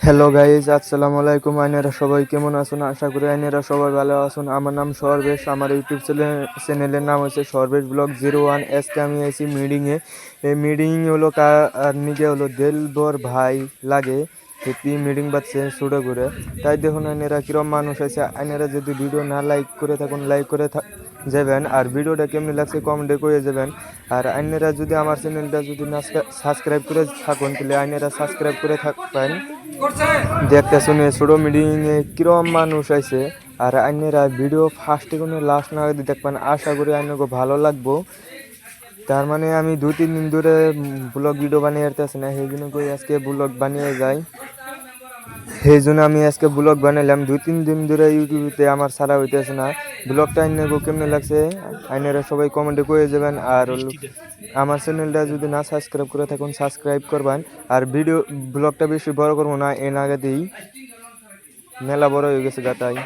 Hello guys, আসসালামু আলাইকুম। আইনেরা সবাই কেমন আছেন? আশা করি আইনেরা সবাই ভালো আছেন। আমার নাম সর্বেশ, আমার ইউটিউব চ্যানেলের নাম হচ্ছে সর্বেশ ব্লগ 01। আজকে আমি আছি মিটিংয়ে। এই মিটিং হলো আর নিজে হলো দেলবর ভাই লাগে হেপি মিটিং বাজছে শুরু করে। তাই দেখুন আইনেরা কিরম মানুষ আছে। আইনেরা যদি ভিডিও না লাইক করে থাকুন, লাইক করে যাবেন, আর ভিডিওটা কেমনি লাগছে কমেন্টে করে যাবেন। আর আইনেরা যদি আমার চ্যানেলটা যদি না সাবস্ক্রাইব করে থাকুন, তাহলে আইনেরা সাবস্ক্রাইব করে থাকবেন। দেখতে শুনে ছোটো মিটিংয়ে কিরম মানুষ আছে। আর আইনেরা ভিডিও ফার্স্টে কোনো লাস্ট না দেখবেন, আশা করি আইনকে ভালো লাগবো। তার মানে আমি 2-3 দিন ধরে ব্লগ ভিডিও বানিয়ে আসতেছি না, সেই জন্য করে আজকে ব্লগ বানিয়ে যাই। সেই জন্য আমি আজকে ব্লগ বানাইলাম। 2-3 দিন ধরে ইউটিউবে আমার ছাড়া হইতেছে না। ব্লগটা আইনকে কেমন লাগছে আইনেরা সবাই কমেন্টে করে যাবেন। আর আমার চ্যানেলটা যদি না সাবস্ক্রাইব করে থাকুন, সাবস্ক্রাইব করবেন। আর ব্লগটা বেশি বড় করবো না, এর আগে দিই মেলা বড় হয়ে গেছে গাতাই।